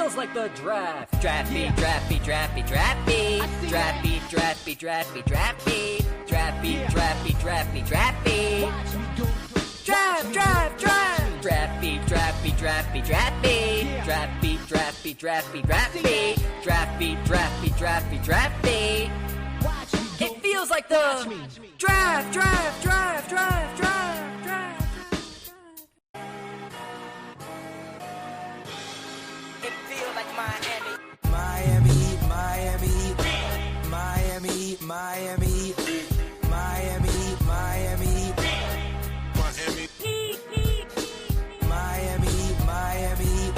feels like the draft. Draft beat, draft beat, draft beat, draft beat. Draft beat, draft beat, draft beat, draft beat. Draft beat, draft beat, draft beat, draft beat. Draft, draft, draft. Draft beat, draft beat, draft beat, draft beat. Draft beat, draft beat, draft beat, draft beat. Draft beat, draft beat, draft beat, draft beat. It feels like the draft, draft, draft, draft, draft, draft. It feels like Miami. Miami, Miami, Miami, Miami, Miami, Miami, Miami, Miami, Miami,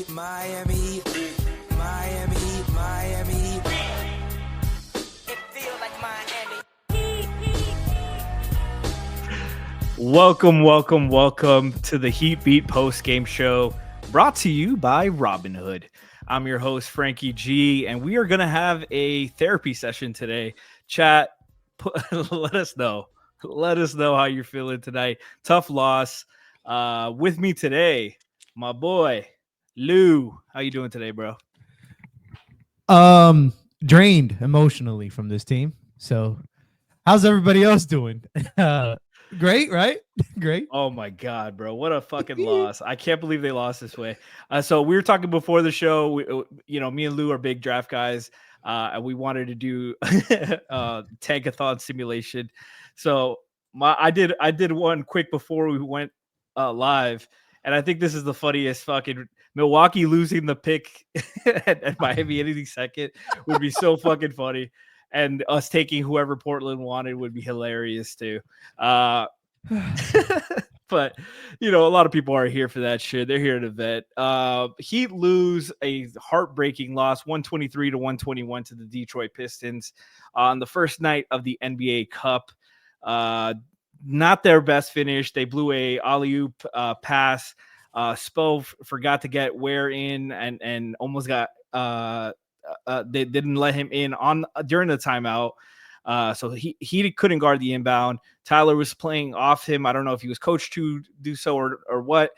Miami, Miami, Miami, Miami. It feels like Miami. Welcome to the Heat Beat Postgame Show, brought to you by Robinhood. I'm your host, Franky G, and we are going to have a therapy session today. Chat, let us know. Let us know how you're feeling tonight. Tough loss. With me today, my boy, Lou. How you doing today, bro? Drained emotionally from this team. So how's everybody else doing? Great, right? Great. Oh my God, bro. What a fucking loss. I can't believe they lost this way. So we were talking before the show, me and Lou are big draft guys. And we wanted to do tankathon simulation. So I did one quick before we went live. And I think this is the funniest fucking Milwaukee losing the pick at Miami any second would be so fucking funny. And us taking whoever Portland wanted would be hilarious too. But a lot of people are here for that shit. They're here to vet. Heat lose a heartbreaking loss, 123-121 to the Detroit Pistons on the first night of the NBA Cup. Not their best finish. They blew a alley-oop pass. Spo forgot to get Ware in and almost got they didn't let him in during the timeout. So he couldn't guard the inbound. Tyler was playing off him. I don't know if he was coached to do so or what.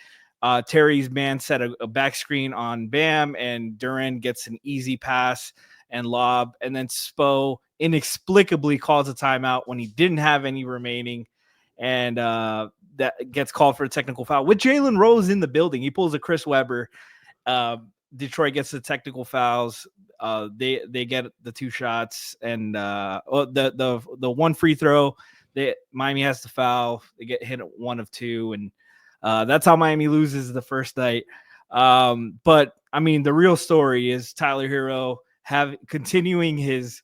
Terry's man set a back screen on Bam, and Duran gets an easy pass and lob. And then Spo inexplicably calls a timeout when he didn't have any remaining. And that gets called for a technical foul with Jalen Rose in the building. He pulls a Chris Webber. Detroit gets the technical fouls. They get the two shots and the one free throw. Miami has to foul. They get hit at 1 of 2, and that's how Miami loses the first night. But I mean, the real story is Tyler Herro continuing his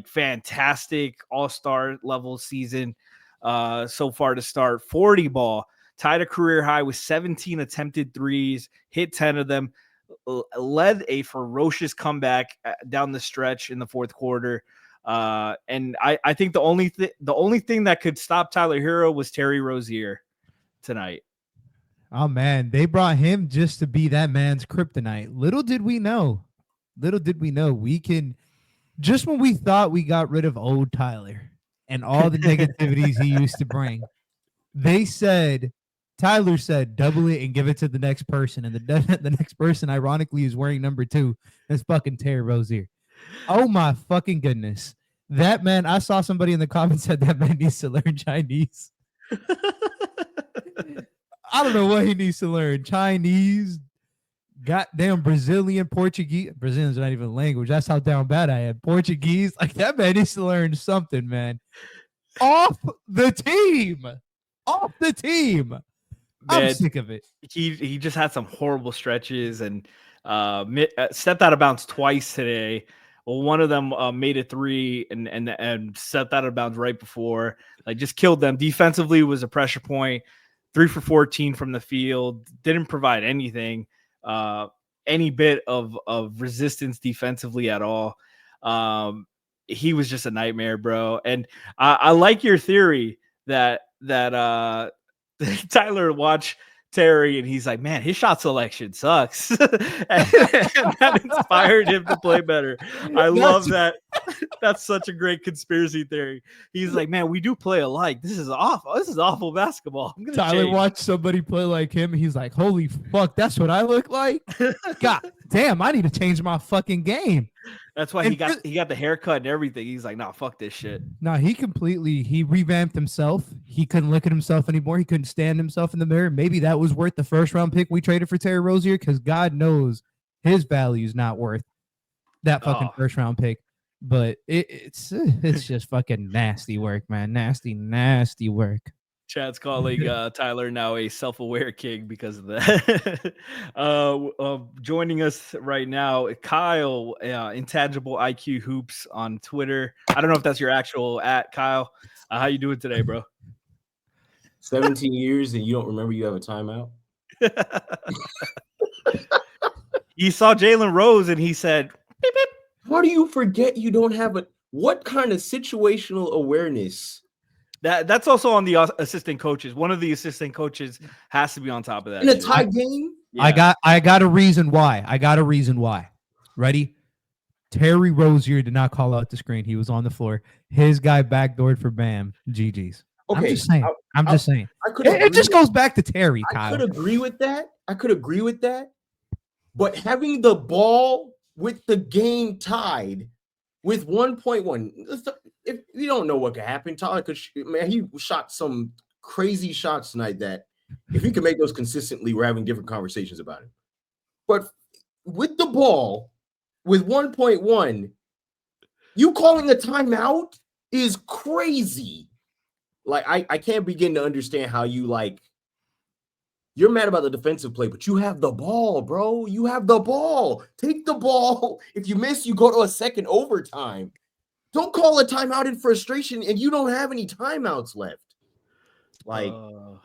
fantastic all-star level season so far to start. 40 ball, tied a career high with 17 attempted threes, hit 10 of them. Led a ferocious comeback down the stretch in the fourth quarter. And I think the only thing that could stop Tyler Herro was Terry Rozier tonight. Oh man, they brought him just to be that man's kryptonite. Little did we know we can, just when we thought we got rid of old Tyler and all the negativities he used to bring, Tyler said, double it and give it to the next person. And the next person, ironically, is wearing number 2. That's fucking Terry Rozier. Oh, my fucking goodness. That man, I saw somebody in the comments said that man needs to learn Chinese. I don't know what he needs to learn. Chinese, goddamn Brazilian, Portuguese. Brazilian's not even a language. That's how down bad I am. Portuguese. That man needs to learn something, man. Off the team. Man, I'm sick of it. He just had some horrible stretches and stepped out of bounds twice today. Well, one of them made a 3 and stepped out of bounds right before. Just killed them. Defensively was a pressure point. 3 for 14 from the field. Didn't provide anything, any bit of resistance defensively at all. He was just a nightmare, bro. And I like your theory that Tyler watched Terry and he's like, man, his shot selection sucks. and that inspired him to play better. I love that. That's such a great conspiracy theory. He's like, man, we do play alike. This is awful. This is awful basketball. I'm gonna Tyler change. watched somebody play like him. He's like, holy fuck, that's what I look like. God damn, I need to change my fucking game. That's why And he got the haircut and everything. He's like, nah, fuck this shit. No, he revamped himself. He couldn't look at himself anymore. He couldn't stand himself in the mirror. Maybe that was worth the first round pick we traded for Terry Rozier, because God knows his value is not worth that fucking first round pick. But it's just fucking nasty work, man. Nasty work. Chad's calling Tyler now a self-aware king because of that. Joining us right now, Kyle, Intangible IQ Hoops on Twitter. I don't know if that's your actual @ Kyle. How you doing today, bro? 17 years and you don't remember you have a timeout? He saw Jalen Rose and he said, beep, beep. How do you forget you don't have a what kind of situational awareness? That's also on the assistant coaches. One of the assistant coaches has to be on top of that. In a tie game? Yeah. I got a reason why. Ready? Terry Rozier did not call out the screen. He was on the floor. His guy backdoored for Bam. GG's. Okay. I'm just saying. It just goes back to Terry, Kyle. I could agree with that. But having the ball with the game tied with 1.1, if you don't know what could happen, Tyler he shot some crazy shots tonight that if he can make those consistently, we're having different conversations about it. But with the ball with 1.1, you calling a timeout is crazy. Like, I can't begin to understand how you're mad about the defensive play, but you have the ball, bro. You have the ball. Take the ball. If you miss, you go to a second overtime. Don't call a timeout in frustration, and you don't have any timeouts left. Like,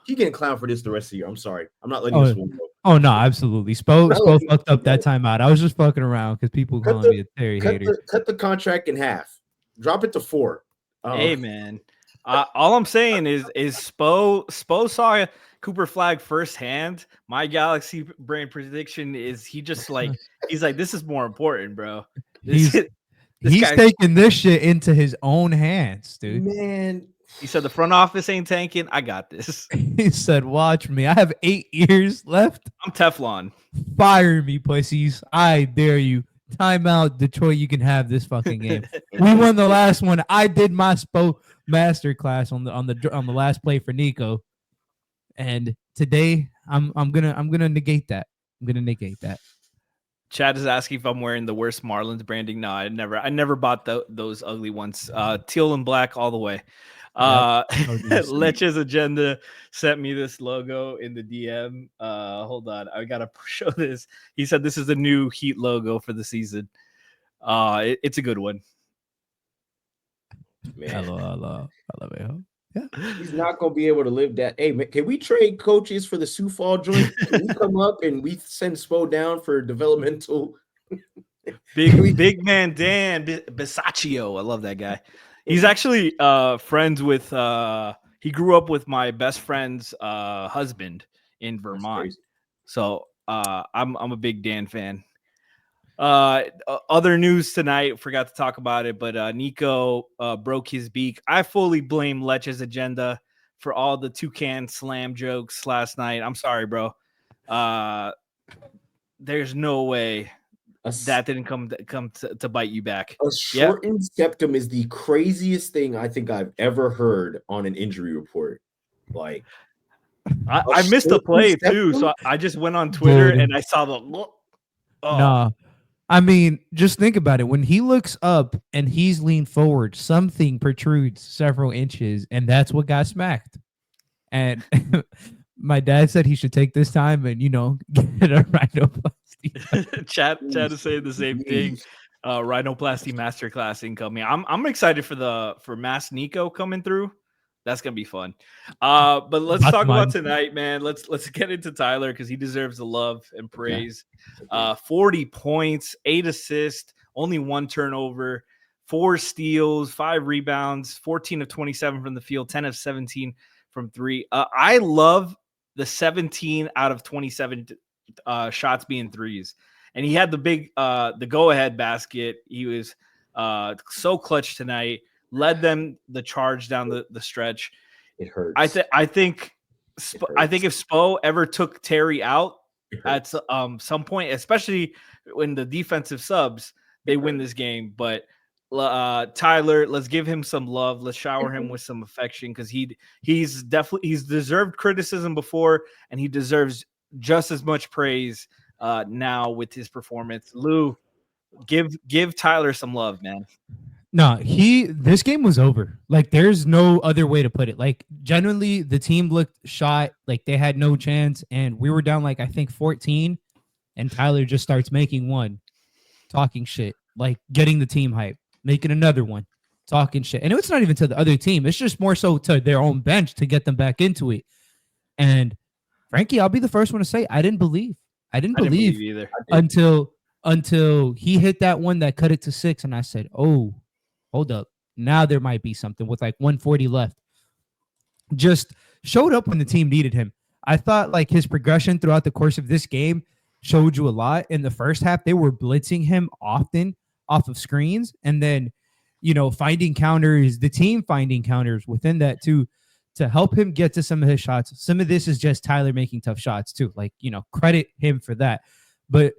he getting clowned for this the rest of the year. I'm sorry. I'm not letting this one go. Oh, no, absolutely. Spo fucked up that timeout. I was just fucking around because people calling me a Terry hater. Cut the contract in half. Drop it to 4. Hey, man. All I'm saying is Spo saw Cooper Flag firsthand. My Galaxy brain prediction is he's like, this is more important, bro. He's taking this shit into his own hands, dude. Man, he said the front office ain't tanking. I got this. He said, watch me. I have 8 years left. I'm Teflon. Fire me, pussies. I dare you. Timeout, Detroit. You can have this fucking game. We won the last one. I did my Spo masterclass on the last play for Nico. And today, I'm gonna negate that. Chad is asking if I'm wearing the worst Marlins branding. No, I never bought those ugly ones. Teal and black all the way. Leche's Agenda sent me this logo in the DM. Hold on, I gotta show this. He said this is the new Heat logo for the season. It's a good one. Man. Hello. I love it. Yeah. He's not gonna be able to live that. Hey, man, can we trade coaches for the Sioux Fall joint? Can we come up and we send Spo down for developmental? Big man Dan Bisaccio. I love that guy. He's actually friends with. He grew up with my best friend's husband in Vermont. So I'm a big Dan fan. Other news tonight, forgot to talk about it, but Nico broke his beak. I fully blame Leche's Agenda for all the toucan slam jokes last night. I'm sorry, bro. There's no way that didn't come to bite you back. A shortened septum is the craziest thing I think I've ever heard on an injury report. Like, I missed the play too, so I just went on Twitter and I saw the. No. I mean, just think about it. When he looks up and he's leaned forward, something protrudes several inches, and that's what got smacked. And my dad said he should take this time and, get a rhinoplasty. Chad is saying the same thing. Rhinoplasty masterclass incoming. I'm excited for Mass Nico coming through. That's gonna be fun. But let's talk about tonight, man. Let's get into Tyler because he deserves the love and praise. 40 points, 8 assists, only 1 turnover, 4 steals, 5 rebounds, 14 of 27 from the field, 10 of 17 from 3. I love the 17 out of 27 shots being threes. And he had the big the go-ahead basket. He was So clutch tonight, led them the charge down the stretch. It hurts. I think if Spo ever took Terry out at some point, especially when the defensive subs, they win this game. But Tyler, let's give him some love. Let's shower him with some affection, because he's deserved criticism before, and he deserves just as much praise now with his performance. Lou, give Tyler some love, man. No, this game was over. Like, there's no other way to put it. Like, genuinely, the team looked shot, like they had no chance, and we were down like, I think 14, and Tyler just starts making one, talking shit, like getting the team hype, making another one, talking shit. And it's not even to the other team. It's just more so to their own bench to get them back into it. And Franky, I'll be the first one to say I didn't believe either until he hit that one that cut it to 6, and I said, oh, hold up. Now there might be something with like 140 left. Just showed up when the team needed him. I thought like his progression throughout the course of this game showed you a lot. In the first half, they were blitzing him often off of screens, and then, finding counters, the team finding counters within that too, to help him get to some of his shots. Some of this is just Tyler making tough shots too. Like, credit him for that. But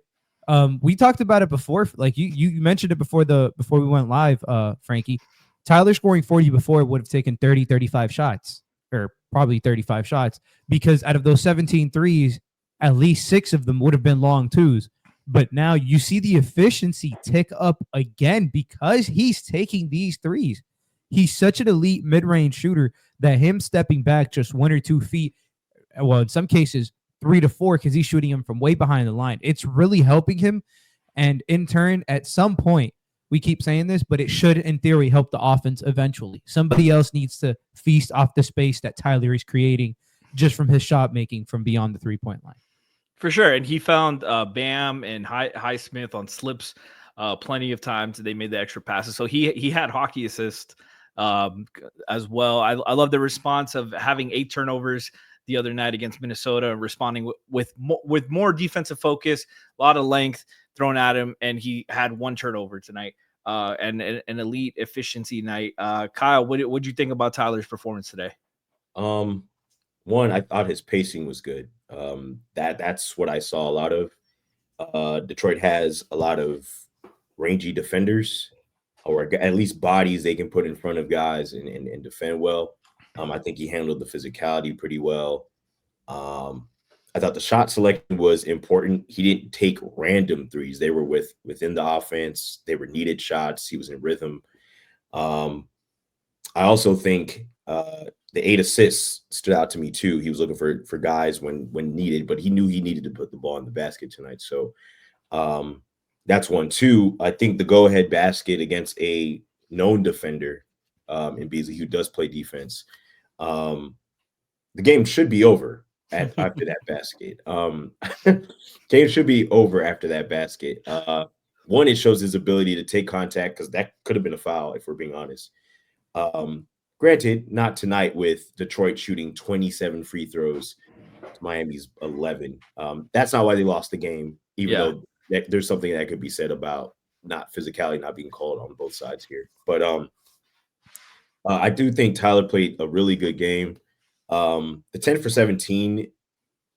we talked about it before. Like you mentioned it before we went live, Franky. Tyler scoring 40 before would have taken 30, 35 shots, or probably 35 shots, because out of those 17 threes, at least 6 of them would have been long twos. But now you see the efficiency tick up again because he's taking these threes. He's such an elite mid-range shooter that him stepping back just 1 or 2 feet, well, in some cases 3 to 4, because he's shooting him from way behind the line. It's really helping him. And in turn, at some point, we keep saying this, but it should, in theory, help the offense eventually. Somebody else needs to feast off the space that Tyler is creating just from his shot making from beyond the 3-point line. For sure. And he found Bam and Highsmith on slips plenty of times. They made the extra passes. So he had hockey assist as well. I love the response of having 8 turnovers the other night against Minnesota, and responding with more defensive focus, a lot of length thrown at him, and he had 1 turnover tonight, and an elite efficiency night. Kyle, what did you think about Tyler's performance today? One, I thought his pacing was good. That's what I saw a lot of. Detroit has a lot of rangy defenders, or at least bodies they can put in front of guys and defend well. I think he handled the physicality pretty well. I thought the shot selection was important. He didn't take random threes. They were within the offense. They were needed shots. He was in rhythm. I also think the 8 assists stood out to me too. He was looking for guys when needed, but he knew he needed to put the ball in the basket tonight. So that's 1. 2, I think the go-ahead basket against a known defender in Beasley, who does play defense. The game should be over after that basket. Game should be over after that basket. 1, it shows his ability to take contact, because that could have been a foul, if we're being honest. Granted, not tonight with Detroit shooting 27 free throws to Miami's 11. That's not why they lost the game, even though there's something that could be said about physicality not being called on both sides here. But I do think Tyler played a really good game. The 10 for 17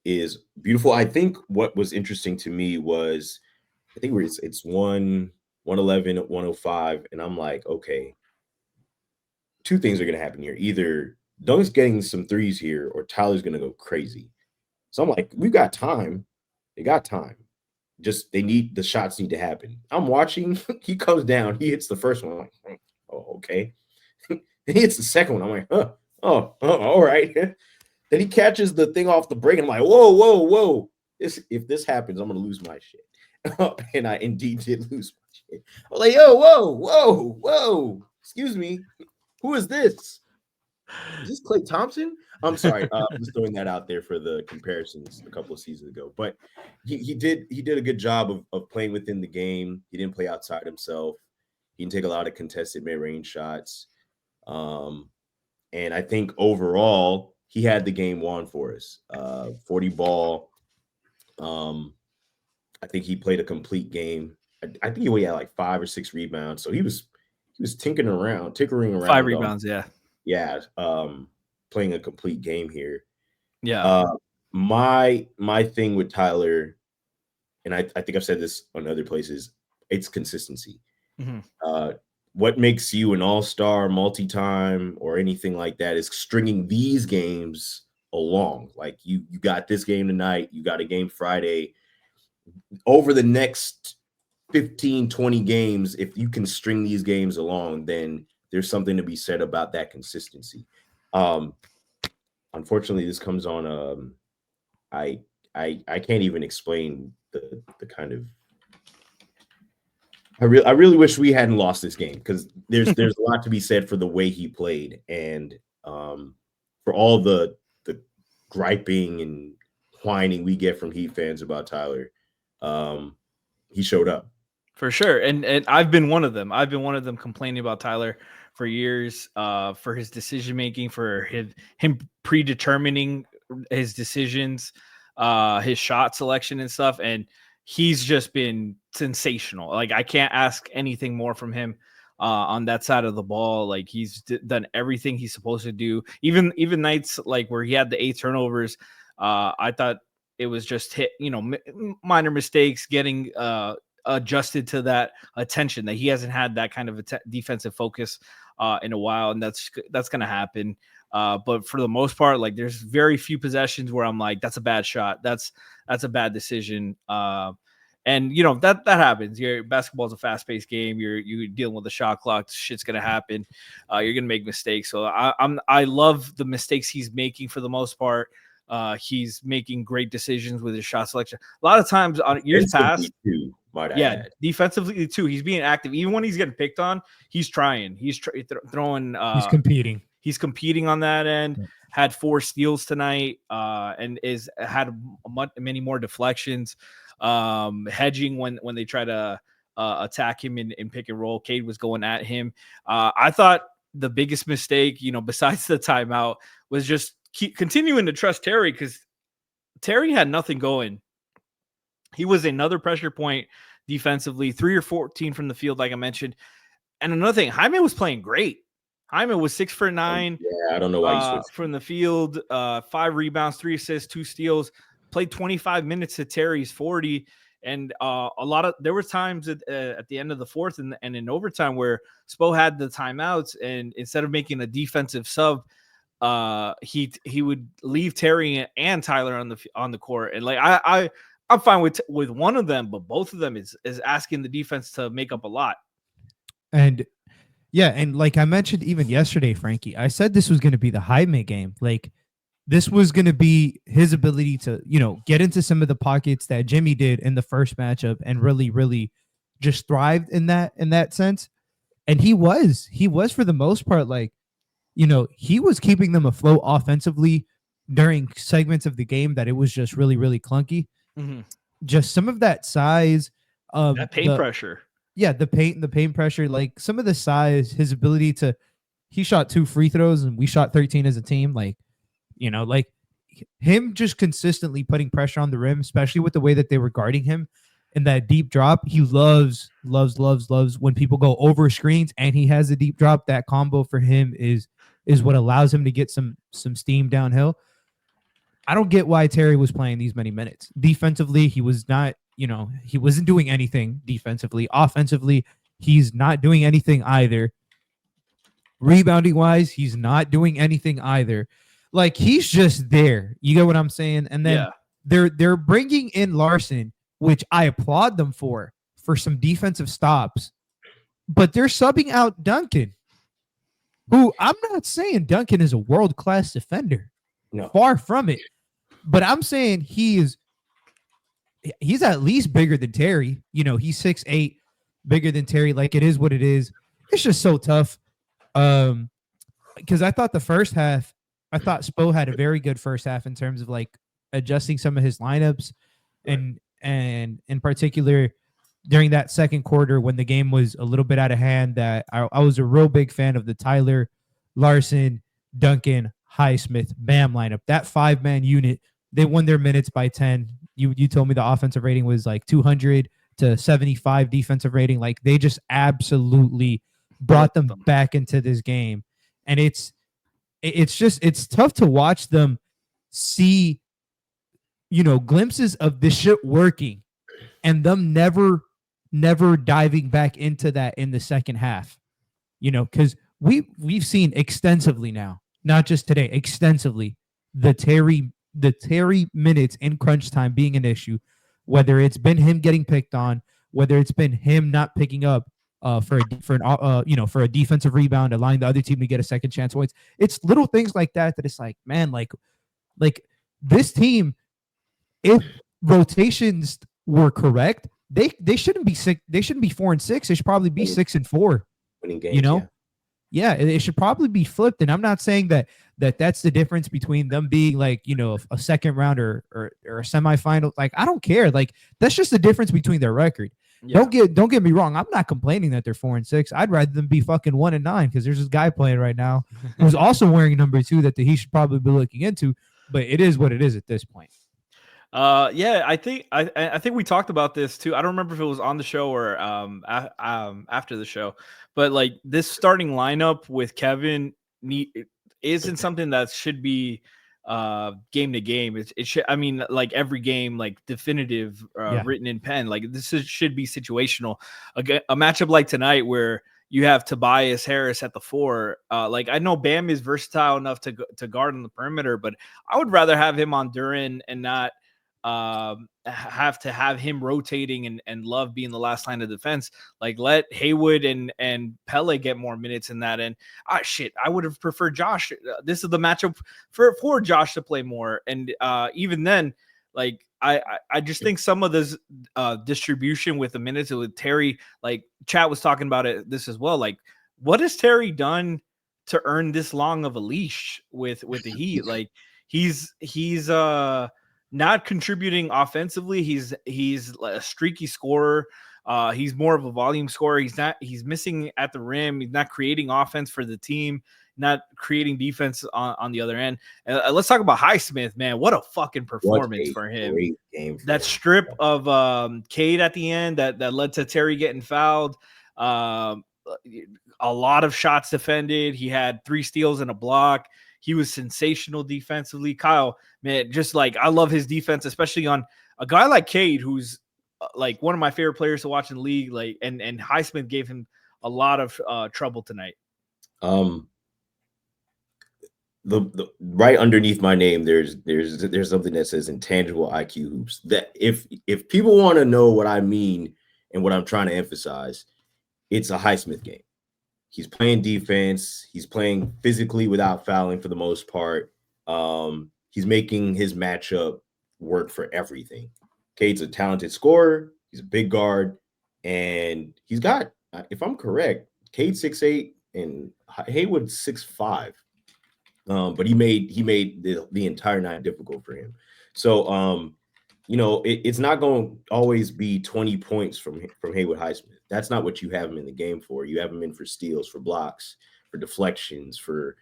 is beautiful. I think what was interesting to me was, I think it's 111 at 105, and I'm like, okay, 2 things are going to happen here. Either Dunk's getting some threes here, or Tyler's going to go crazy. So I'm like, we've got time. They got time. Just the shots need to happen. I'm watching. He comes down. He hits the first one. I'm like, oh, okay. He hits the second one. I'm like, oh, all right. Then he catches the thing off the break, and I'm like, whoa. If this happens, I'm going to lose my shit. And I indeed did lose my shit. I was like, whoa. Excuse me. Who is this? Is this Klay Thompson? I'm sorry. I'm just throwing that out there for the comparisons a couple of seasons ago. But he did a good job of playing within the game. He didn't play outside himself. He didn't take a lot of contested mid-range shots. And I think overall, he had the game won for us. 40 ball. I think he played a complete game. I think he only had like 5 or 6 rebounds. So he was was tinkering around. 5 rebounds. Yeah. Yeah. Playing a complete game here. Yeah. My thing with Tyler, and I think I've said this on other places, it's consistency. What makes you an all-star, multi-time, or anything like that is stringing these games along. Like you got this game tonight, you got a game Friday. Over the next 15, 20 games, if you can string these games along, then there's something to be said about that consistency. Unfortunately, this comes on I can't even explain the kind of I really wish we hadn't lost this game, because there's a lot to be said for the way he played, and for all the griping and whining we get from Heat fans about Tyler. He showed up for sure, and I've been one of them. I've been one of them complaining about Tyler for years, for his decision making, for him predetermining his decisions, his shot selection and stuff, and he's just been sensational. Like, I can't ask anything more from him on that side of the ball. Like, he's done everything he's supposed to do. Even nights like where he had the 8 turnovers, I thought it was just minor mistakes, getting adjusted to that attention that he hasn't had that kind of defensive focus in a while, and that's going to happen. But for the most part, like, there's very few possessions where I'm like, that's a bad shot. That's a bad decision. And that happens. Basketball is a fast-paced game. You're dealing with the shot clock. Shit's gonna happen. You're gonna make mistakes. So I love the mistakes he's making for the most part. He's making great decisions with his shot selection. A lot of times on years past, defensively too. He's being active. Even when he's getting picked on, he's trying. He's throwing. He's competing. He's competing on that end. Yeah. Had 4 steals tonight, and had many more deflections. Hedging when they try to attack him in pick and roll. Cade was going at him. I thought the biggest mistake, besides the timeout, was just continuing to trust Terry, because Terry had nothing going. He was another pressure point defensively, 3 or 14 from the field, like I mentioned. And another thing, Jaime was playing great. Jaime was 6 for 9. Yeah, I don't know why from the field, 5 rebounds, 3 assists, 2 steals. Played 25 minutes to Terry's 40, and there were times at the end of the fourth and in overtime where Spo had the timeouts, and instead of making a defensive sub, he would leave Terry and Tyler on the court, and like I'm fine with one of them, but both of them is asking the defense to make up a lot. And yeah, and like I mentioned even yesterday, Frankie, I said this was going to be the Jaime game. Like, this was going to be his ability to, get into some of the pockets that Jimmy did in the first matchup and really, really just thrived in that sense. And he was for the most part, like, he was keeping them afloat offensively during segments of the game that it was just really, really clunky. Mm-hmm. Just some of that size of that paint pressure. Yeah, the paint pressure, like some of the size, his ability to, he shot 2 free throws and we shot 13 as a team. Like, like him just consistently putting pressure on the rim, especially with the way that they were guarding him in that deep drop. He loves when people go over screens and he has a deep drop. That combo for him is what allows him to get some steam downhill. I don't get why Terry was playing these many minutes. Defensively, he was not, he wasn't doing anything defensively. Offensively, he's not doing anything either. Rebounding wise, he's not doing anything either. Like, he's just there. You get what I'm saying? And then they're bringing in Larson, which I applaud them for some defensive stops. But they're subbing out Duncan, who I'm not saying Duncan is a world-class defender. No. Far from it. But I'm saying he's at least bigger than Terry. He's 6'8", bigger than Terry. Like, it is what it is. It's just so tough. Because I thought the first half, Spo had a very good first half in terms of like adjusting some of his lineups, and in particular during that second quarter when the game was a little bit out of hand, that I was a real big fan of the Tyler, Larson, Duncan, Highsmith, Bam lineup. That 5-man unit, they won their minutes by 10. You told me the offensive rating was like 200 to 75 defensive rating. Like, they just absolutely brought them back into this game. And it's tough to watch them see, glimpses of this shit working and them never diving back into that in the second half, because we've seen extensively now, not just today, extensively, the Terry minutes in crunch time being an issue, whether it's been him getting picked on, whether it's been him not picking up for a defensive rebound, allowing the other team to get a second chance. So it's little things like that it's like, man, like this team, if rotations were correct, they shouldn't be sick. They shouldn't be 4-6. They should probably be 6-4. Winning games, Yeah, it should probably be flipped. And I'm not saying that's the difference between them being like, a second round or a semifinal. Like, I don't care. Like, that's just the difference between their record. Yeah. Don't get me wrong. I'm not complaining that they're 4-6. I'd rather them be fucking 1-9 because there's this guy playing right now who's also wearing number 2 that he should probably be looking into. But it is what it is at this point. Yeah, I think we talked about this too. I don't remember if it was on the show or after the show, but like this starting lineup with Kevin isn't something that should be game to game. It should, I mean, like every game, like definitive written in pen. Like should be situational. A matchup like tonight where you have Tobias Harris at the 4. Like I know Bam is versatile enough to guard on the perimeter, but I would rather have him on Duren and not have to have him rotating and Love being the last line of defense. Like let Haywood and Pele get more minutes in that. And I would have preferred Josh. This is the matchup for Josh to play more. And even then, like I just think some of this distribution with the minutes with Terry, like Chat was talking about this as well. Like what has Terry done to earn this long of a leash with the Heat? Like he's not contributing offensively. He's a streaky scorer. He's more of a volume scorer. He's missing at the rim. He's not creating offense for the team, not creating defense on the other end. Let's talk about Highsmith, man. What a fucking performance for him. Great game for that him. Strip of Cade at the end that led to Terry getting fouled. A lot of shots defended. He had 3 steals and a block. He was sensational defensively. Kyle, man, just like I love his defense, especially on a guy like Cade, who's like one of my favorite players to watch in the league. Like, and Highsmith gave him a lot of trouble tonight. The right underneath my name, there's something that says intangible IQ hoops. That if people want to know what I mean and what I'm trying to emphasize, it's a Highsmith game. He's playing defense. He's playing physically without fouling for the most part. He's making his matchup work for everything. Cade's a talented scorer. He's a big guard. And he's got, if I'm correct, Cade 6'8" and Haywood 6'5". But he made the entire night difficult for him. So, it's not going to always be 20 points from Haywood Highsmith. That's not what you have him in the game for. You have him in for steals, for blocks, for deflections, for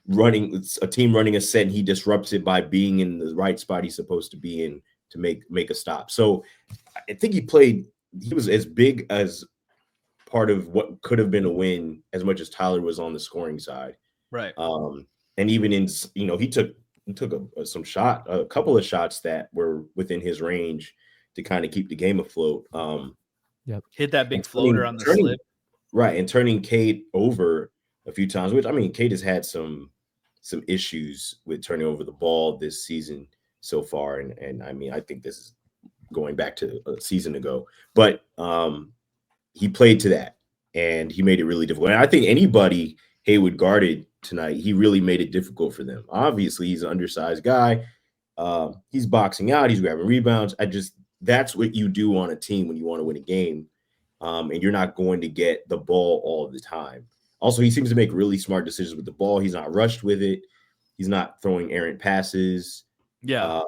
running a team running a set, and he disrupts it by being in the right spot he's supposed to be in to make a stop. So I think he was as big as part of what could have been a win as much as Tyler was on the scoring side. Right. And even in, he took a couple of shots that were within his range to kind of keep the game afloat. Hit that big floater on the slip. Right. And turning Cade over a few times, which I mean, Cade has had some issues with turning over the ball this season so far. And I mean, I think this is going back to a season ago, but he played to that and he made it really difficult. And I think anybody Haywood guarded tonight, he really made it difficult for them. Obviously, he's an undersized guy. He's boxing out. He's grabbing rebounds. That's what you do on a team when you want to win a game. And you're not going to get the ball all the time. Also, he seems to make really smart decisions with the ball. He's not rushed with it. He's not throwing errant passes. Yeah.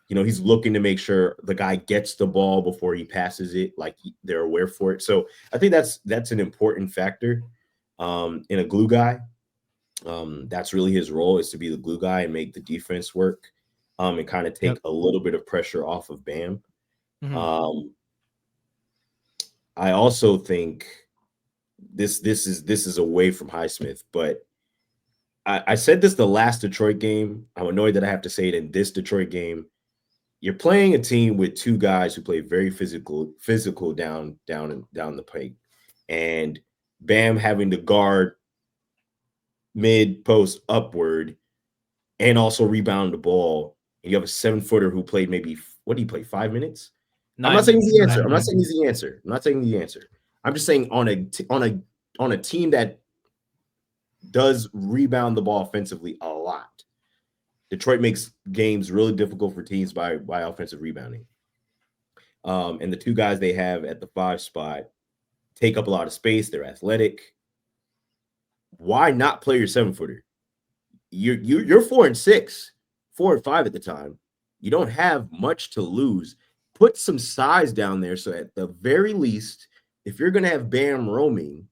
He's looking to make sure the guy gets the ball before he passes it, like they're aware for it. So I think that's an important factor in a glue guy. That's really his role, is to be the glue guy and make the defense work and kind of take a little bit of pressure off of Bam. Mm-hmm. I also think this is away from Highsmith, but I said this the last Detroit game. I'm annoyed that I have to say it in this Detroit game. You're playing a team with two guys who play very physical down the paint, and Bam having to guard mid post upward and also rebound the ball. And you have a 7-footer who played maybe, what did he play, 5 minutes? I'm not saying he's the answer. I'm not saying he's the answer. I'm not saying the answer. I'm just saying on a team that does rebound the ball offensively a lot, Detroit makes games really difficult for teams by offensive rebounding. And the two guys they have at the 5 spot take up a lot of space. They're athletic. Why not play your 7-footer? You're 4 and 6, 4 and 5 at the time. You don't have much to lose. Put some size down there, so at the very least, if you're going to have Bam roaming,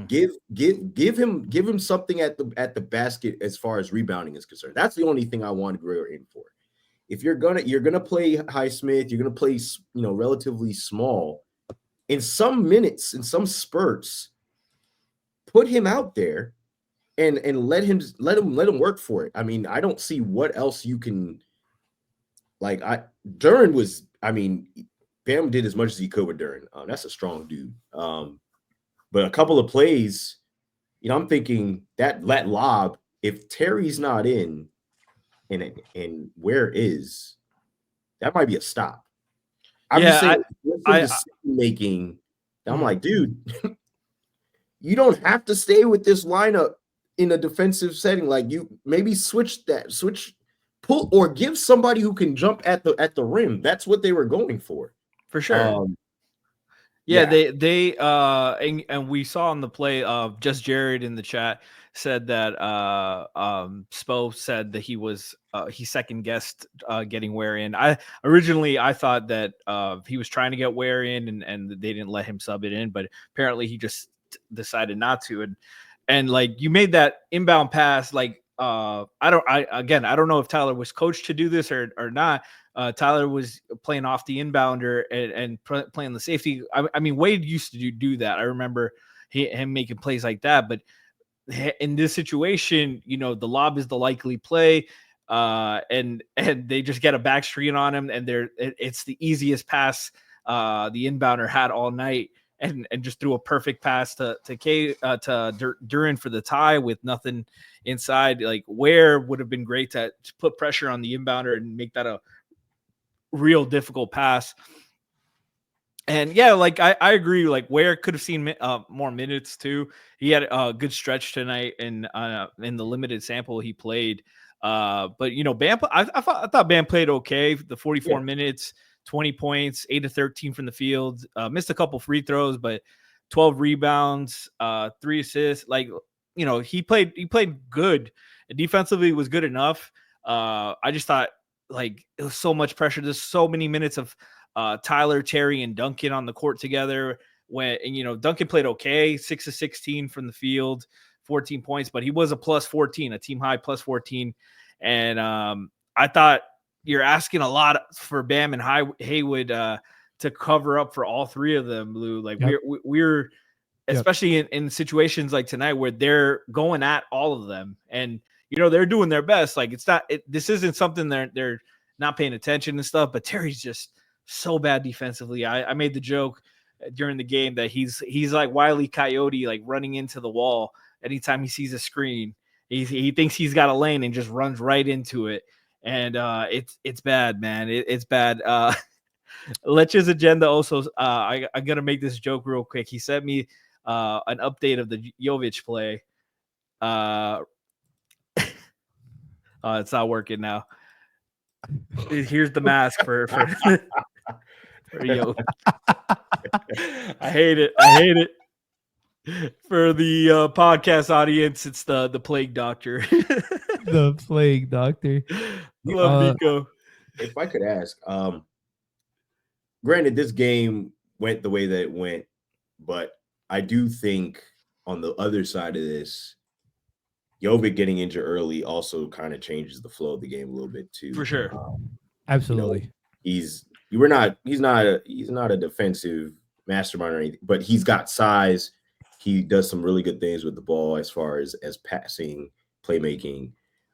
give him something at the basket as far as rebounding is concerned. That's the only thing I wanted Greer in for. If you're gonna play Highsmith, you're gonna play relatively small. In some minutes, in some spurts, put him out there and let him work for it. I mean, I don't see what else you can. Duren was, Bam did as much as he could with Duren. That's a strong dude. But a couple of plays, I'm thinking that lob, if Terry's not in and where is, that might be a stop. I'm just saying, decision-making, I'm like, dude, you don't have to stay with this lineup in a defensive setting. Like, you maybe pull, or give somebody who can jump at the rim. That's what they were going for sure. They and we saw on the play of Just Jared in the chat said that Spo said that he second guessed getting Ware in. I thought that he was trying to get Ware in and they didn't let him sub it in, but apparently he just decided not to. And like, you made that inbound pass, like I don't know if Tyler was coached to do this or not. Tyler was playing off the inbounder and playing the safety. I mean, Wade used to do that. I remember him making plays like that. But in this situation, the lob is the likely play, and they just get a back screen on him, and it's the easiest pass the inbounder had all night, and just threw a perfect pass to Duren for the tie with nothing inside. Like, Ware would have been great to put pressure on the inbounder and make that a real difficult pass. And like I agree, like Ware could have seen more minutes too. He had a good stretch tonight in the limited sample he played. But Bam, I thought Bam played okay. The 44 minutes, 20 points, 8 of 13 from the field. Missed a couple free throws, but 12 rebounds, 3 assists. Like, he played good. Defensively was good enough. I just thought, like, it was so much pressure. There's so many minutes of Tyler, Terry, and Duncan on the court together. Duncan played okay, 6 of 16 from the field, 14 points, but he was a plus 14, a team high plus 14. And I thought you're asking a lot for Bam and Haywood to cover up for all three of them, Lou. Like, we're especially in situations like tonight where they're going at all of them, and they're doing their best. Like, this isn't something they're not paying attention and stuff, but Terry's just so bad defensively. I made the joke during the game that he's like Wile E. Coyote, like running into the wall anytime he sees a screen. He thinks he's got a lane and just runs right into it. And it's bad, man. It's bad. Lech's agenda also, I'm going to make this joke real quick. He sent me an update of the Jovic play. It's not working now. Here's the mask for Jovic. I hate it. For the podcast audience, it's the plague doctor. The plague doctor. Love Nico. If I could ask, granted, this game went the way that it went, but I do think on the other side of this, Jovic getting injured early also kind of changes the flow of the game a little bit too. For sure. Absolutely. He's not a defensive mastermind or anything, but he's got size he does some really good things with the ball as far as passing, playmaking,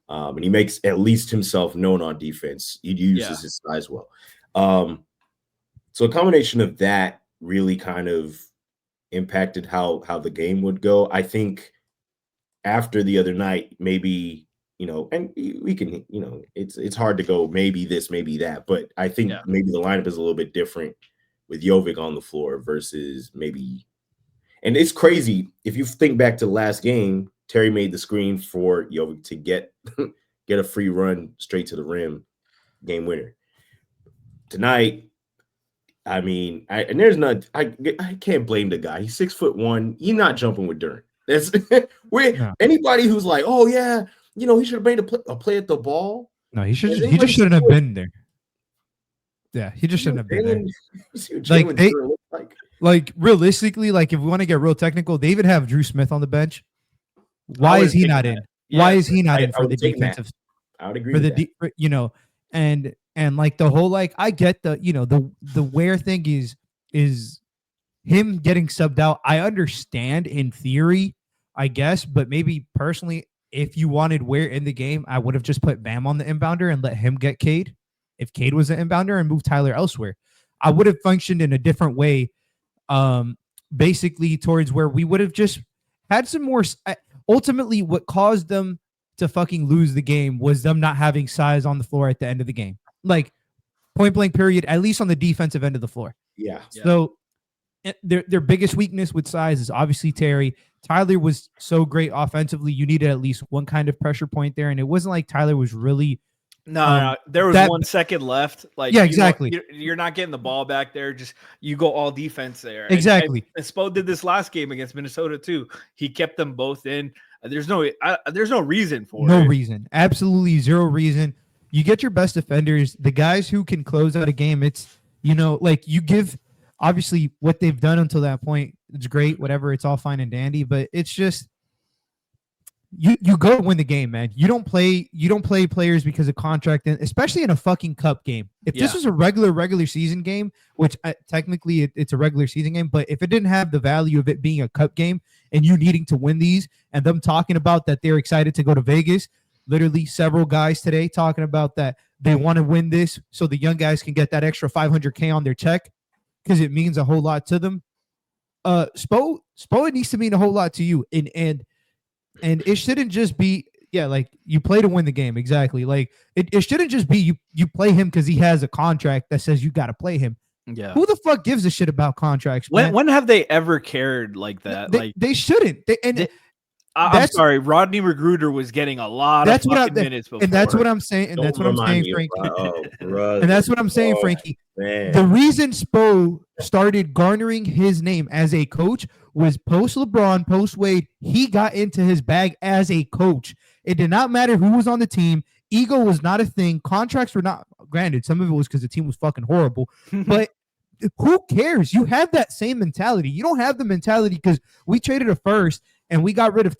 and he makes at least himself known on defense. He uses his size well. So a combination of that really kind of impacted how the game would go. I think after the other night, maybe, and we can, it's hard to go maybe this, maybe that, but I think maybe the lineup is a little bit different with Jovic on the floor versus maybe, and it's crazy if you think back to the last game, Terry made the screen for Jovic to get a free run straight to the rim, game winner. Tonight, I mean, I can't blame the guy. He's 6'1". He's not jumping with Durant. That's anybody who's like, oh yeah, he should have made a play at the ball. No, he just shouldn't have been there. Yeah, he just shouldn't have been there. Like realistically, like if we want to get real technical, they even have Drew Smith on the bench. Why is he not in? Why is he not in for the defensive? I would agree for with the that. And like the whole, like, I get the Ware thing is him getting subbed out. I understand in theory, I guess, but maybe personally, if you wanted Ware in the game, I would have just put Bam on the inbounder and let him get Cade. If Cade was the inbounder and moved Tyler elsewhere, I would have functioned in a different way. Basically towards where we would have just had some more. Ultimately, what caused them to fucking lose the game was them not having size on the floor at the end of the game. Like, point blank period, at least on the defensive end of the floor. Yeah. So their biggest weakness with size is obviously Terry. Tyler was so great offensively. You needed at least one kind of pressure point there. And it wasn't like Tyler was really. No, there was 1 second left. Like, yeah, exactly. You're not getting the ball back there. Just you go all defense there. Exactly. And Spo did this last game against Minnesota too. He kept them both in. There's no reason for it. No reason. Absolutely zero reason. You get your best defenders, the guys who can close out a game. It's, like you give, obviously what they've done until that point. It's great, whatever. It's all fine and dandy, but it's just, you go win the game, man. You don't play players because of contract, and especially in a fucking cup game. If this was a regular season game, which technically it's a regular season game, but if it didn't have the value of it being a cup game and you needing to win these, and them talking about that they're excited to go to Vegas, literally several guys today talking about that they want to win this so the young guys can get that extra $500K on their check because it means a whole lot to them. Spo, it needs to mean a whole lot to you, and it shouldn't just be, like you play to win the game. Exactly. Like it shouldn't just be you play him because he has a contract that says you got to play him. Yeah. Who the fuck gives a shit about contracts? When have they ever cared like that? They shouldn't. I'm sorry, Rodney Magruder was getting a lot of minutes before. And that's what I'm saying. And that's what I'm saying, Franky. And that's what I'm saying, Franky. The reason Spo started garnering his name as a coach was post LeBron, post Wade. He got into his bag as a coach. It did not matter who was on the team. Ego was not a thing. Contracts were not, granted, some of it was because the team was fucking horrible. But who cares? You have that same mentality. You don't have the mentality because we traded a first and we got rid of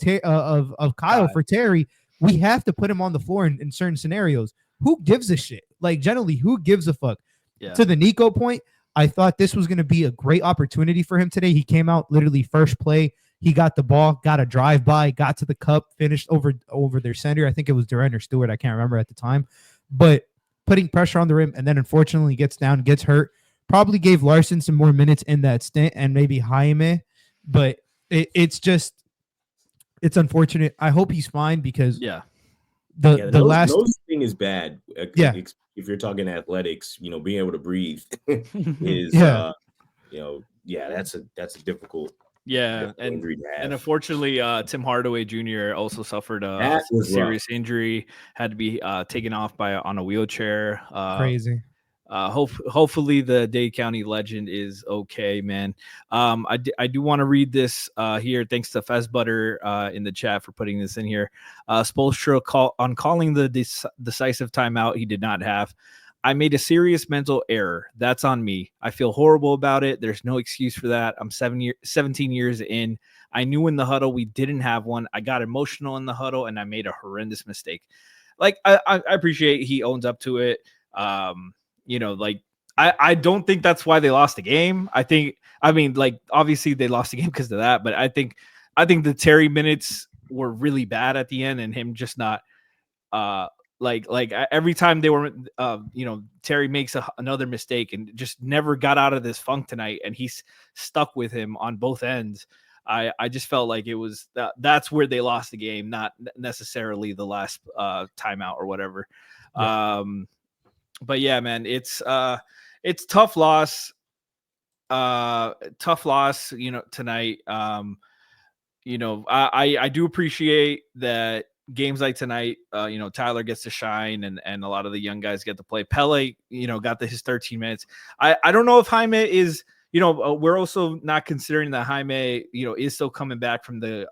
Kyle for Terry. We have to put him on the floor in certain scenarios. Who gives a shit? Like, generally, who gives a fuck? Yeah. To the Nico point, I thought this was going to be a great opportunity for him today. He came out literally first play. He got the ball, got a drive-by, got to the cup, finished over their center. I think it was Durant or Stewart. I can't remember at the time. But putting pressure on the rim, and then unfortunately gets down, gets hurt. Probably gave Larson some more minutes in that stint, and maybe Jaime. But it's unfortunate. I hope he's fine because the last thing is bad. If you're talking athletics, being able to breathe is that's a difficult. Yeah, and unfortunately, Tim Hardaway Jr. also suffered a serious injury. Had to be taken off on a wheelchair. Crazy. Hopefully the Dade County legend is okay, man. I do want to read this here. Thanks to Fez Butter in the chat for putting this in here. Spoelstra calling the decisive timeout he did not have. I made a serious mental error. That's on me. I feel horrible about it. There's no excuse for that. I'm 17 years in. I knew in the huddle we didn't have one. I got emotional in the huddle and I made a horrendous mistake. Like I appreciate he owns up to it. Like I don't think that's why they lost the game. I mean, like obviously they lost the game because of that, but I think the Terry minutes were really bad at the end, and him just not like every time they were Terry makes another mistake and just never got out of this funk tonight, and he's stuck with him on both ends. I just felt like it was that's where they lost the game, not necessarily the last timeout or whatever. Yeah. But yeah, man, it's tough loss. Tough loss, tonight. I do appreciate that games like tonight, Tyler gets to shine and a lot of the young guys get to play. Pele, got his 13 minutes. I don't know if Jaime is, we're also not considering that Jaime, is still coming back from the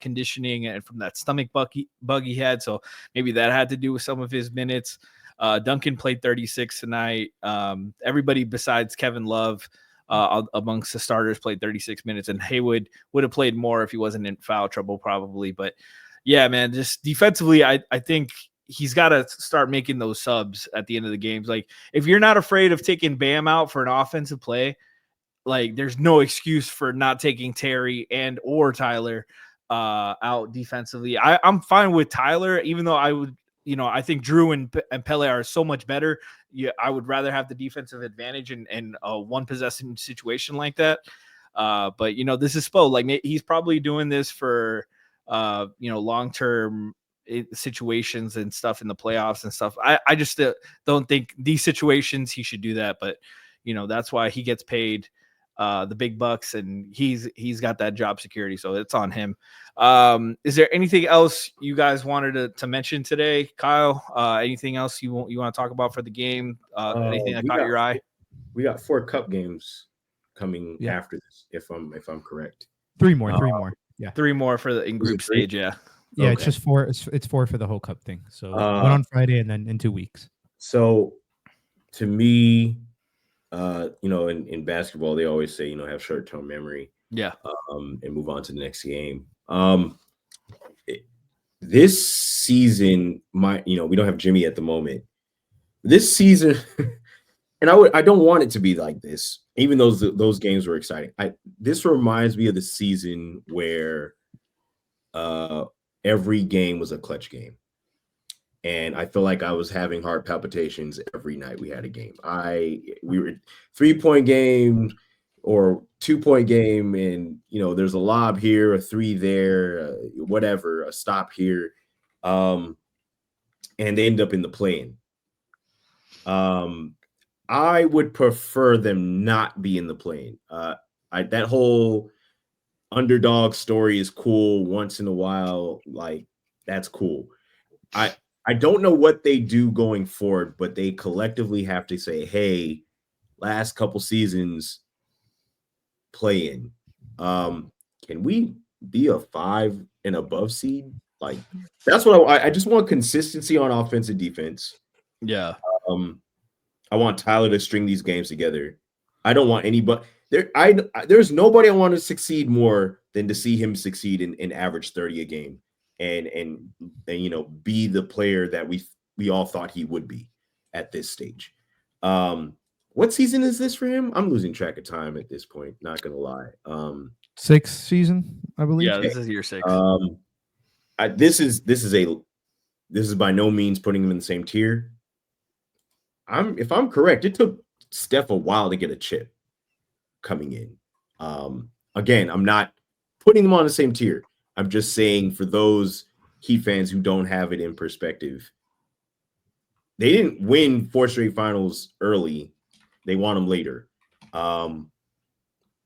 conditioning and from that stomach bug he had. So maybe that had to do with some of his minutes. Duncan played 36 tonight. Everybody besides Kevin Love amongst the starters played 36 minutes, and Haywood would have played more if he wasn't in foul trouble probably. But yeah, man, just defensively, I think he's got to start making those subs at the end of the games. Like if you're not afraid of taking Bam out for an offensive play, like there's no excuse for not taking Terry and or Tyler out defensively. I'm fine with Tyler, even though I would, I think Drew and Pele are so much better. Yeah, I would rather have the defensive advantage in a one possession situation like that. But this is Spo. Like he's probably doing this for long term situations and stuff in the playoffs and stuff. I just don't think these situations he should do that. But that's why he gets paid the big bucks, and he's got that job security, so it's on him. Is there anything else you guys wanted to mention today, Kyle? Anything else you want to talk about for the game? Anything that caught your eye? We got 4 cup games coming after this, if I'm correct. 3 more. Yeah, 3 more for the in group stage. Yeah, okay. It's just 4. It's 4 for the whole cup thing. So one on Friday and then in 2 weeks. So to me, in basketball, they always say, have short-term memory. Yeah. And move on to the next game. This season, we don't have Jimmy at the moment. This season, and I don't want it to be like this, even though those games were exciting. This reminds me of the season where every game was a clutch game. And I feel like I was having heart palpitations every night we had a game. We were 3-point game or 2-point game, and there's a lob here, a 3 there, whatever, a stop here, and they end up in the play-in. I would prefer them not be in the play-in. That whole underdog story is cool once in a while, like that's cool. I don't know what they do going forward, but they collectively have to say, hey, last couple seasons play in. Can we be a 5 and above seed? Like that's what I just want consistency on offense and defense. Yeah. I want Tyler to string these games together. I don't want anybody there's nobody I want to succeed more than to see him succeed in average 30 a game. And be the player that we all thought he would be at this stage. What season is this for him? I'm losing track of time at this point, not gonna lie. 6th season, I believe. Yeah, this is year 6. This is by no means putting him in the same tier. If I'm correct, it took Steph a while to get a chip coming in. Again, I'm not putting them on the same tier. I'm just saying for those Heat fans who don't have it in perspective, they didn't win 4 straight finals early. They won them later.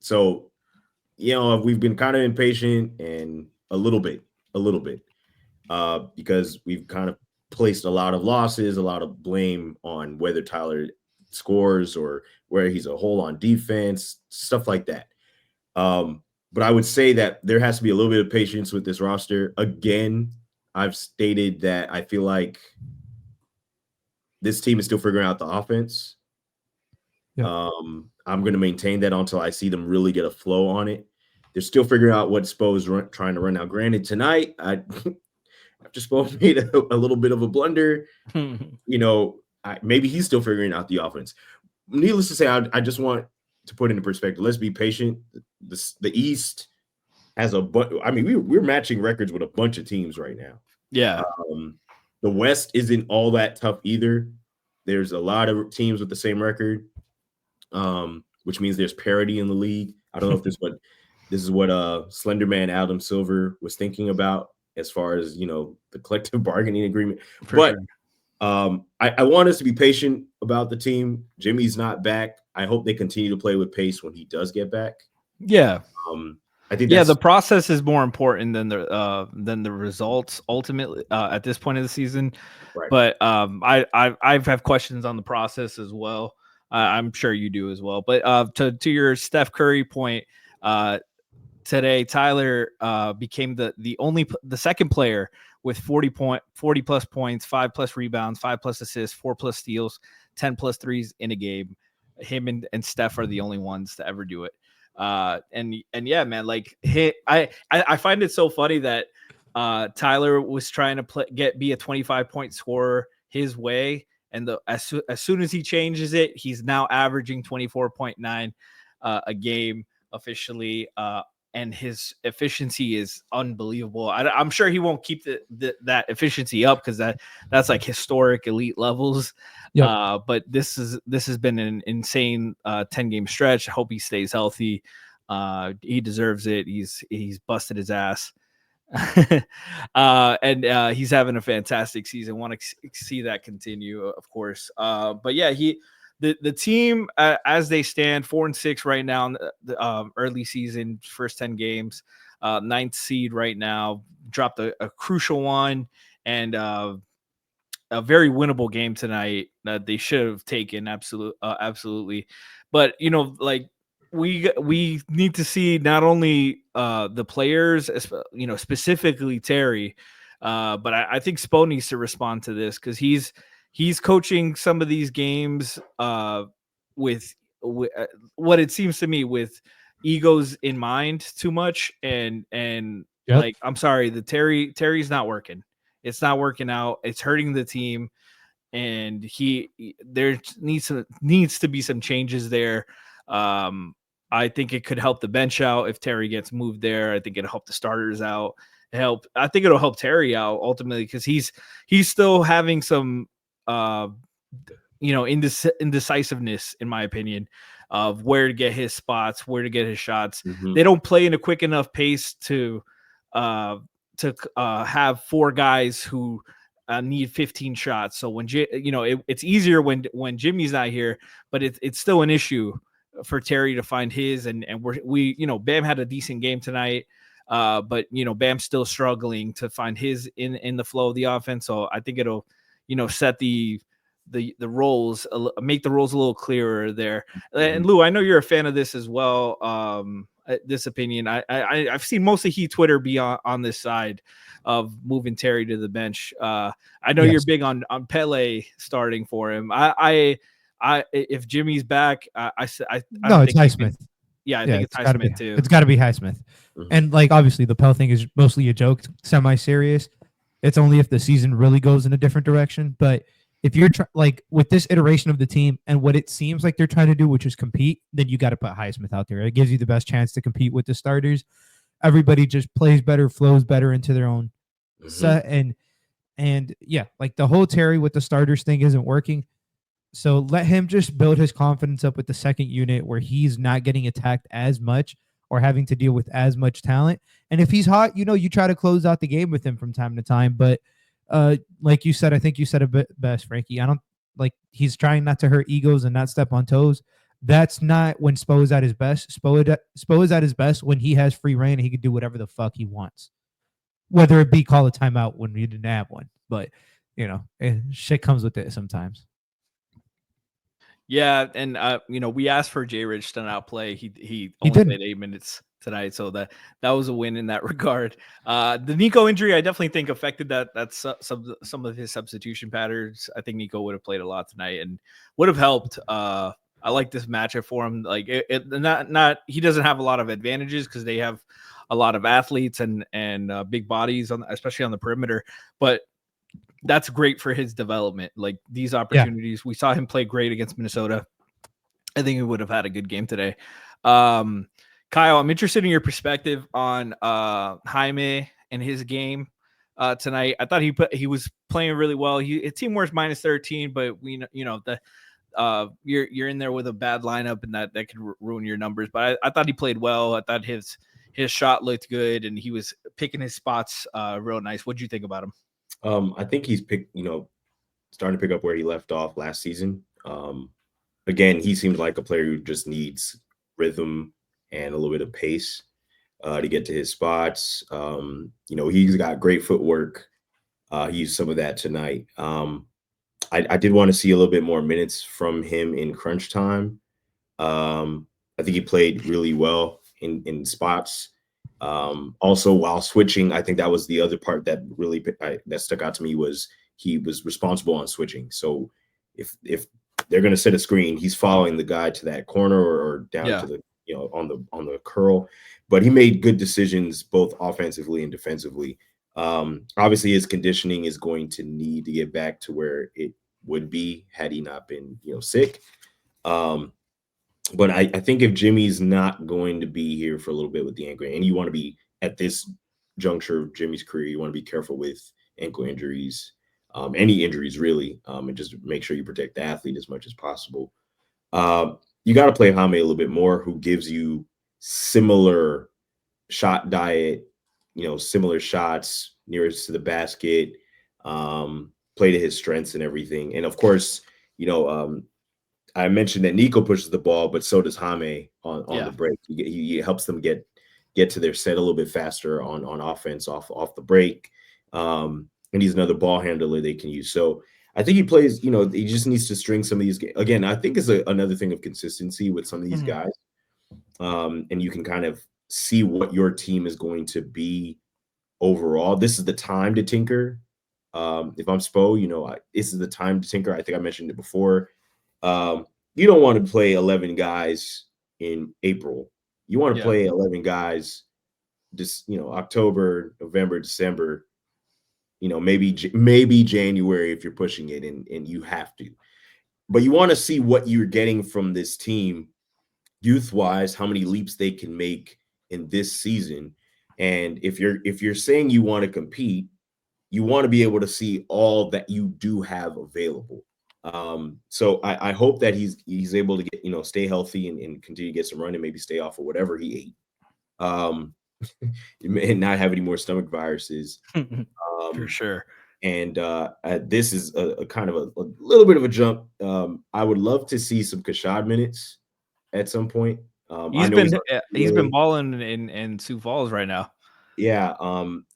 So, we've been kind of impatient and a little bit, because we've kind of placed a lot of losses, a lot of blame on whether Tyler scores or where he's a hole on defense, stuff like that. But I would say that there has to be a little bit of patience with this roster. Again, I've stated that I feel like this team is still figuring out the offense. Yeah. I'm going to maintain that until I see them really get a flow on it. They're still figuring out what Spo is trying to run. Now, granted, tonight, after Spo made a little bit of a blunder, maybe he's still figuring out the offense. needless to say, I just want to put into perspective. Let's be patient. The East has I mean, we're matching records with a bunch of teams right now. Yeah. The West isn't all that tough either. There's a lot of teams with the same record, which means there's parity in the league. I don't know if this is what Slenderman Adam Silver was thinking about as far as, you know, the collective bargaining agreement. But I want us to be patient about the team. Jimmy's not back. I hope they continue to play with pace when he does get back. Yeah. I think the process is more important than the results ultimately at this point of the season. Right. But I have questions on the process as well. I'm sure you do as well. But to your Steph Curry point, today Tyler became the second player with 40 plus points, 5+ rebounds, 5+ assists, 4+ steals, 10+ threes in a game. Him and Steph are the only ones to ever do it. And yeah, man, like I find it so funny that Tyler was trying to be a 25-point scorer his way, and as soon as he changes it, he's now averaging 24.9 a game officially. And his efficiency is unbelievable. I'm sure he won't keep that efficiency up because that's like historic elite levels. Yep. But this has been an insane 10-game stretch. I hope he stays healthy. He deserves it. He's busted his ass. And he's having a fantastic season. Want to see that continue, of course. But yeah, the team as they stand 4-6 right now in the early season, first 10 games, 9th seed right now, dropped a crucial one and a very winnable game tonight that they should have taken absolutely. But you know, like we need to see not only the players, you know, specifically Terry, but I think Spo needs to respond to this because he's coaching some of these games with what it seems to me with egos in mind too much. And yep. Like, I'm sorry, Terry's not working. It's not working out. It's hurting the team. And there needs to be some changes there. I think it could help the bench out if Terry gets moved there. I think it'll help the starters out. I think it'll help Terry out ultimately because he's still having some indecisiveness, in my opinion, of where to get his spots, where to get his shots. Mm-hmm. They don't play in a quick enough pace to have four guys who need 15 shots. So when it's easier when Jimmy's not here, but it's still an issue for Terry to find his. And we Bam had a decent game tonight, but Bam's still struggling to find his in the flow of the offense. So I think it'll set the roles, make the roles a little clearer there. And Lou, I know you're a fan of this as well. This opinion, I've seen most of Heat Twitter be on this side of moving Terry to the bench. I know you're big on Pele starting for him. If Jimmy's back, it's Highsmith. I think it's Highsmith too. It's got to be Highsmith. Mm-hmm. And like obviously the Pele thing is mostly a joke, semi-serious. It's only if the season really goes in a different direction. But if you're with this iteration of the team and what it seems like they're trying to do, which is compete, then you got to put Highsmith out there. It gives you the best chance to compete with the starters. Everybody just plays better, flows better into their own set. And yeah, like the whole Terry with the starters thing isn't working. So let him just build his confidence up with the second unit where he's not getting attacked as much or having to deal with as much talent. And if he's hot, you try to close out the game with him from time to time. But like you said, I think you said a bit best, Frankie. I don't he's trying not to hurt egos and not step on toes. That's not when Spo is at his best. Spo is at his best when he has free reign and he can do whatever the fuck he wants. Whether it be call a timeout when we didn't have one. But, shit comes with it sometimes. Yeah, and we asked for J Rich to not play. He only played 8 minutes tonight, so that was a win in that regard. The Nico injury, I definitely think affected that's some of his substitution patterns. I think Nico would have played a lot tonight and would have helped. I like this matchup for him. Like he doesn't have a lot of advantages because they have a lot of athletes and big bodies especially on the perimeter, but that's great for his development. Like these opportunities, we saw him play great against Minnesota. I think he would have had a good game today. Kyle, I'm interested in your perspective on Jaime and his game tonight. I thought he was playing really well. Team worth -13, but you're in there with a bad lineup, and that could ruin your numbers. But I thought he played well. I thought his shot looked good, and he was picking his spots real nice. What'd you think about him? I think he's starting to pick up where he left off last season. Again, he seems like a player who just needs rhythm and a little bit of pace to get to his spots. He's got great footwork. He used some of that tonight. I did want to see a little bit more minutes from him in crunch time. I think he played really well in spots. Also, while switching, I think that was the other part that really that stuck out to me was he was responsible on switching. So if they're going to set a screen, he's following the guy to that corner or down to the on the curl. But he made good decisions both offensively and defensively. Obviously, his conditioning is going to need to get back to where it would be had he not been sick. But I think if Jimmy's not going to be here for a little bit with the ankle, and you want to be at this juncture of Jimmy's career, you want to be careful with ankle injuries, any injuries really, and just make sure you protect the athlete as much as possible. You got to play Jaime a little bit more, who gives you similar shot diet, similar shots nearest to the basket, play to his strengths and everything. And of course, I mentioned that Nico pushes the ball, but so does Jaime on the break. He helps them get to their set a little bit faster on offense off the break. And he's another ball handler they can use. So I think he plays, he just needs to string some of these games. Again, I think it's another thing of consistency with some of these guys. And you can kind of see what your team is going to be overall. This is the time to tinker. If I'm Spo, this is the time to tinker. I think I mentioned it before. You don't want to play 11 guys in April. You want to play 11 guys just, October, November, December, maybe January if you're pushing it and you have to. But you want to see what you're getting from this team youth-wise, how many leaps they can make in this season. And if you're saying you want to compete, you want to be able to see all that you do have available. So I hope that he's able to get, stay healthy and continue to get some run and maybe stay off of whatever he ate. And not have any more stomach viruses. For sure. And this is a kind of a little bit of a jump. I would love to see some Kashad minutes at some point. He's been balling in Sioux Falls right now. Yeah,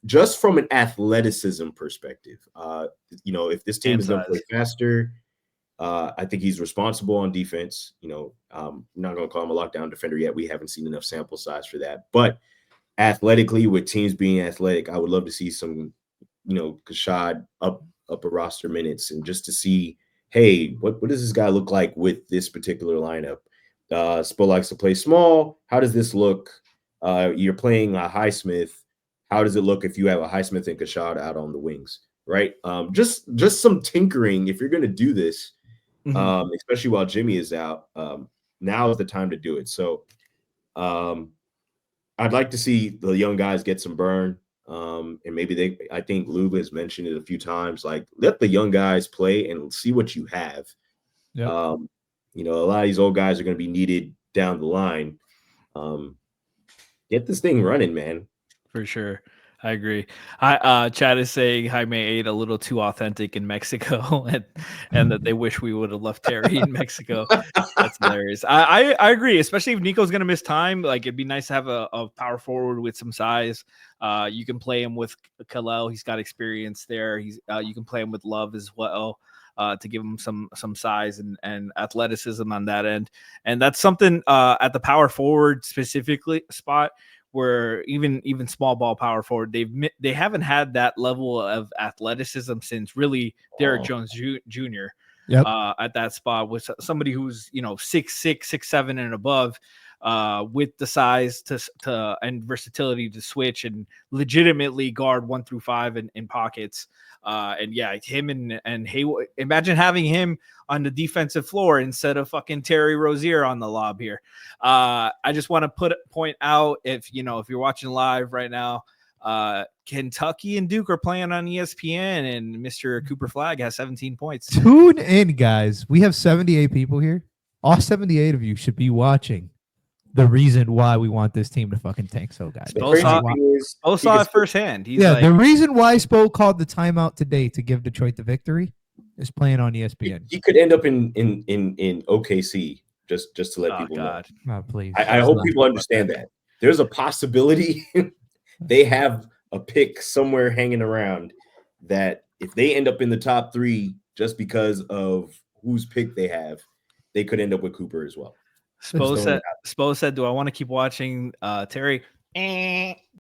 just from an athleticism perspective, if this team is going to play faster, I think he's responsible on defense. I'm not going to call him a lockdown defender yet. We haven't seen enough sample size for that. But athletically, with teams being athletic, I would love to see some, Kashad up a roster minutes and just to see, hey, what does this guy look like with this particular lineup? Spo likes to play small. How does this look? You're playing a Highsmith. How does it look if you have a Highsmith and Kashad out on the wings, right? Just some tinkering if you're going to do this, especially while Jimmy is out. Now is the time to do it. So I'd like to see the young guys get some burn. And maybe I think Lube has mentioned it a few times, like let the young guys play and see what you have. Yep. A lot of these old guys are going to be needed down the line. Get this thing running, man. For sure. I agree. Chad is saying Jaime ate a little too authentic in Mexico and that they wish we would have left Terry in Mexico. That's hilarious. I agree, especially if Nico's going to miss time. Like, it'd be nice to have a power forward with some size. You can play him with Kalel. He's got experience there. You can play him with Love as well. To give him some size and athleticism on that end. And that's something at the power forward specifically spot where even small ball power forward, they haven't had that level of athleticism since really Derrick Jones Jr. At that spot with somebody who's 6'6", 6'7" and above. with the size to and versatility to switch and legitimately guard 1 through 5 in pockets. And yeah, him and Hayward. Imagine having him on the defensive floor instead of fucking Terry Rozier on the lob here. I just want to point out, if you're watching live right now, Kentucky and Duke are playing on ESPN, and Mr. Cooper Flagg has 17 points. Tune in, guys. We have 78 people here. All 78 of you should be watching the reason why we want this team to fucking tank so guys. Both saw it firsthand. The reason why Spo called the timeout today to give Detroit the victory is playing on ESPN. He could end up in OKC just to let people know. Oh, please. I hope people understand that. There's a possibility they have a pick somewhere hanging around that if they end up in the top 3 just because of whose pick they have, they could end up with Cooper as well. Spo said, do I want to keep watching Terry?